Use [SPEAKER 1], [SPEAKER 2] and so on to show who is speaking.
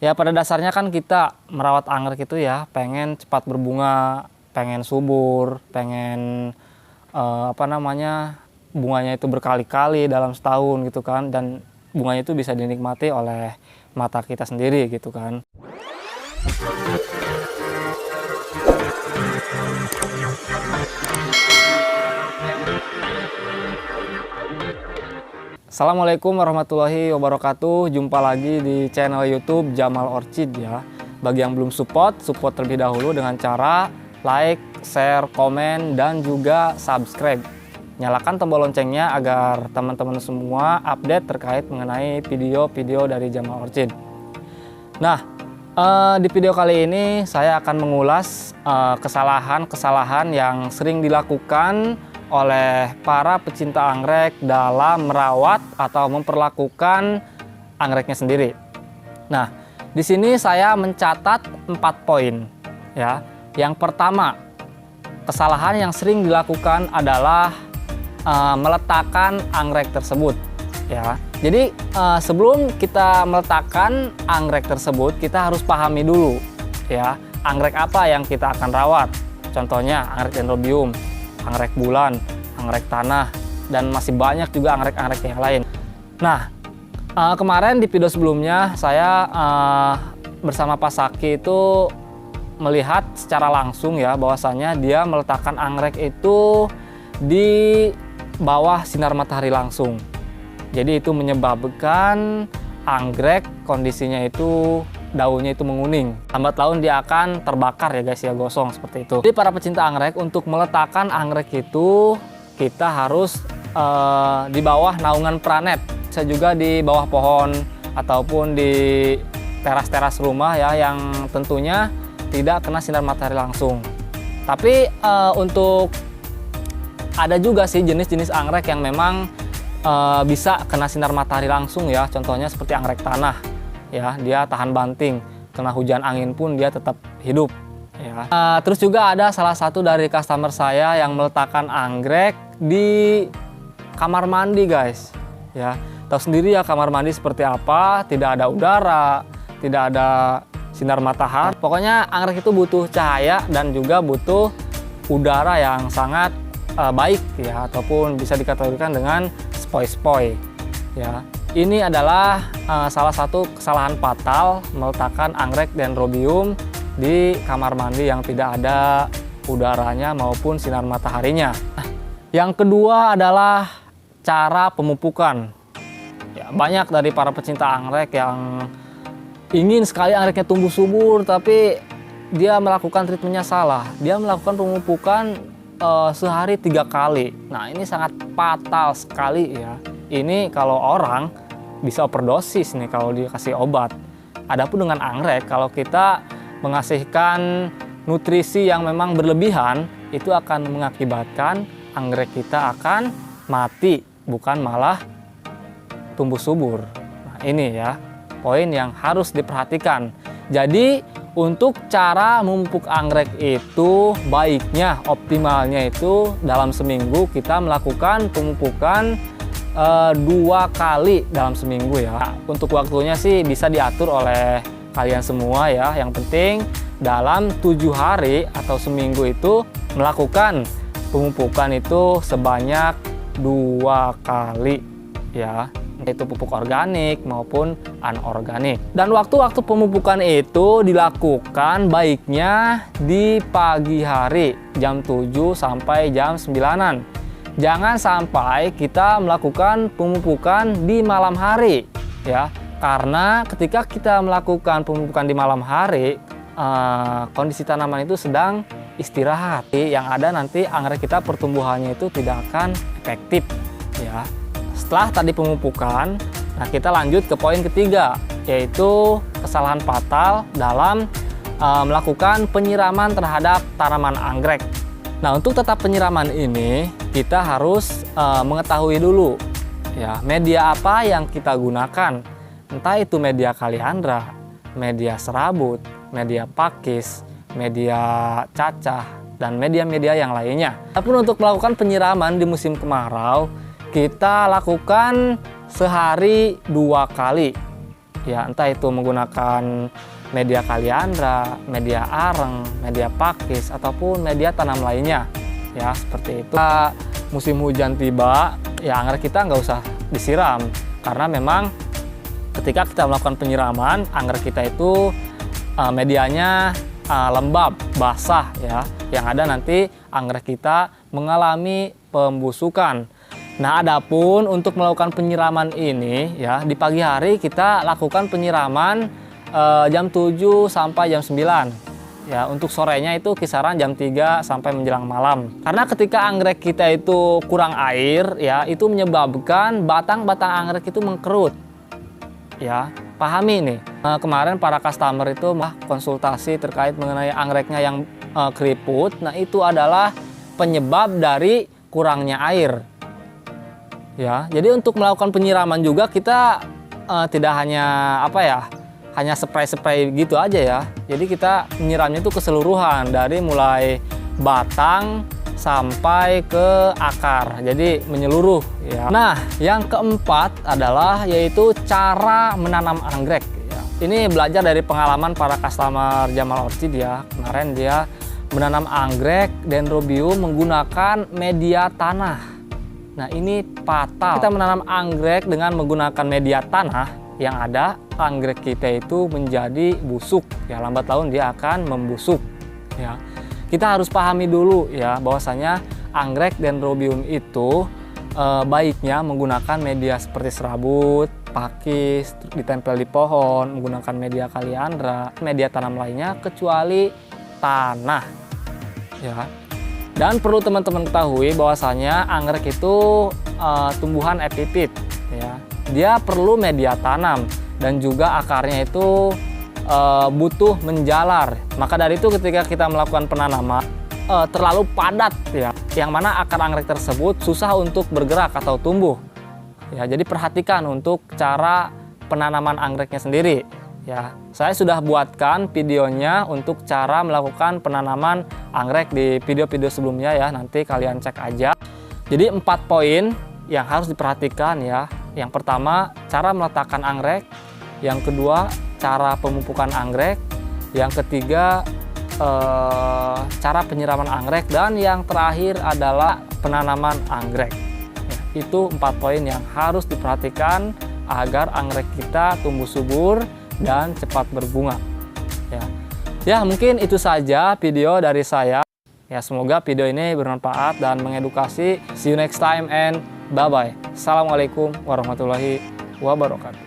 [SPEAKER 1] Ya pada dasarnya kan kita merawat anggrek itu ya pengen cepat berbunga, pengen subur, pengen bunganya itu berkali-kali dalam setahun gitu kan, dan bunganya itu bisa dinikmati oleh mata kita sendiri gitu kan. Assalamualaikum warahmatullahi wabarakatuh. Jumpa lagi di channel YouTube Jamal Orchid ya. Bagi yang belum support terlebih dahulu dengan cara like, share, komen, dan juga subscribe. Nyalakan tombol loncengnya agar teman-teman semua update terkait mengenai video-video dari Jamal Orchid. Nah, di video kali ini saya akan mengulas kesalahan-kesalahan yang sering dilakukan oleh para pecinta anggrek dalam merawat atau memperlakukan anggreknya sendiri. Nah, di sini saya mencatat 4 poin ya. Yang pertama, kesalahan yang sering dilakukan adalah meletakkan anggrek tersebut ya. Jadi sebelum kita meletakkan anggrek tersebut, kita harus pahami dulu ya, anggrek apa yang kita akan rawat. Contohnya anggrek dendrobium, anggrek bulan, anggrek tanah, dan masih banyak juga anggrek-anggrek yang lain. Nah, kemarin di video sebelumnya saya bersama Pak Saki itu melihat secara langsung ya bahwasanya dia meletakkan anggrek itu di bawah sinar matahari langsung. Jadi itu menyebabkan anggrek kondisinya itu daunnya itu menguning. Lambat laun dia akan terbakar ya guys ya, gosong seperti itu. Jadi para pecinta anggrek, untuk meletakkan anggrek itu kita harus di bawah naungan pranet. Bisa juga di bawah pohon ataupun di teras-teras rumah ya, yang tentunya tidak kena sinar matahari langsung. Tapi untuk ada juga sih jenis-jenis anggrek yang memang bisa kena sinar matahari langsung ya. Contohnya seperti anggrek tanah ya, dia tahan banting, kena hujan angin pun dia tetap hidup ya. Terus juga ada salah satu dari customer saya yang meletakkan anggrek di kamar mandi guys ya. Tahu sendiri ya kamar mandi seperti apa, tidak ada udara, tidak ada sinar matahari. Pokoknya anggrek itu butuh cahaya dan juga butuh udara yang sangat baik ya, ataupun bisa dikategorikan dengan spoi-spoi ya. Ini adalah salah satu kesalahan fatal meletakkan anggrek dendrobium di kamar mandi yang tidak ada udaranya maupun sinar mataharinya. Yang kedua adalah cara pemupukan. Ya, banyak dari para pecinta anggrek yang ingin sekali anggreknya tumbuh subur, tapi dia melakukan treatmentnya salah. Dia melakukan pemupukan sehari 3 kali. Nah, ini sangat fatal sekali ya. Ini kalau orang bisa overdosis nih kalau dikasih obat. Adapun dengan anggrek, kalau kita mengasihkan nutrisi yang memang berlebihan, itu akan mengakibatkan anggrek kita akan mati, bukan malah tumbuh subur. Nah, ini ya poin yang harus diperhatikan. Jadi untuk cara memupuk anggrek itu baiknya, optimalnya itu dalam seminggu kita melakukan pemupukan 2 kali dalam seminggu ya. Untuk waktunya sih bisa diatur oleh kalian semua ya. Yang penting dalam 7 hari atau seminggu itu melakukan pemupukan itu sebanyak 2 kali ya, yaitu pupuk organik maupun anorganik. Dan waktu-waktu pemupukan itu dilakukan baiknya di pagi hari jam 7 sampai jam 9-an. Jangan sampai kita melakukan pemupukan di malam hari ya, karena ketika kita melakukan pemupukan di malam hari kondisi tanaman itu sedang istirahat. Yang ada nanti anggrek kita pertumbuhannya itu tidak akan efektif ya. Setelah tadi pemupukan, nah kita lanjut ke poin ketiga, yaitu kesalahan fatal dalam melakukan penyiraman terhadap tanaman anggrek. Nah, untuk tetap penyiraman ini kita harus mengetahui dulu ya media apa yang kita gunakan. Entah itu media kaliandra, media serabut, media pakis, media cacah, dan media-media yang lainnya. Tapi untuk melakukan penyiraman di musim kemarau, kita lakukan sehari 2 kali Ya, entah itu menggunakan media kaliandra, media areng, media pakis, ataupun media tanam lainnya. Ya, seperti itu. Musim hujan tiba, ya anggrek kita nggak usah disiram. Karena memang ketika kita melakukan penyiraman, anggrek kita itu medianya lembab, basah ya. Yang ada nanti anggrek kita mengalami pembusukan. Nah, adapun untuk melakukan penyiraman ini ya, di pagi hari kita lakukan penyiraman jam 7 sampai jam 9. Ya, untuk sorenya itu kisaran jam 3 sampai menjelang malam. Karena ketika anggrek kita itu kurang air ya, itu menyebabkan batang-batang anggrek itu mengkerut. Ya, pahami nih. Kemarin para customer itu konsultasi terkait mengenai anggreknya yang keriput. Nah, itu adalah penyebab dari kurangnya air. Ya, jadi untuk melakukan penyiraman juga kita tidak hanya hanya spray-spray gitu aja ya. Jadi kita menyiramnya itu keseluruhan dari mulai batang sampai ke akar. Jadi menyeluruh ya. Nah, yang keempat adalah yaitu cara menanam anggrek ya. Ini belajar dari pengalaman para customer Jamal Orchid ya. Kemarin dia menanam anggrek Dendrobium menggunakan media tanah. Nah, ini fatal. Kita menanam anggrek dengan menggunakan media tanah, yang ada anggrek kita itu menjadi busuk ya, lambat laun dia akan membusuk ya. Kita harus pahami dulu ya bahwasanya anggrek Dendrobium itu baiknya menggunakan media seperti serabut, pakis, ditempel di pohon, menggunakan media kaliandra, media tanam lainnya kecuali tanah ya. Dan perlu teman-teman ketahui bahwasanya anggrek itu tumbuhan epifit ya. Dia perlu media tanam dan juga akarnya itu butuh menjalar. Maka dari itu ketika kita melakukan penanaman terlalu padat ya, yang mana akar anggrek tersebut susah untuk bergerak atau tumbuh. Ya, jadi perhatikan untuk cara penanaman anggreknya sendiri. Ya, saya sudah buatkan videonya untuk cara melakukan penanaman anggrek di video-video sebelumnya ya. Nanti kalian cek aja. Jadi 4 poin yang harus diperhatikan ya. Yang pertama, cara meletakkan anggrek. Yang kedua, cara pemupukan anggrek. Yang ketiga, cara penyiraman anggrek. Dan yang terakhir adalah penanaman anggrek. Ya, itu 4 poin yang harus diperhatikan agar anggrek kita tumbuh subur dan cepat berbunga. Ya, mungkin itu saja video dari saya. Ya, semoga video ini bermanfaat dan mengedukasi. See you next time and bye-bye. Assalamualaikum warahmatullahi wabarakatuh.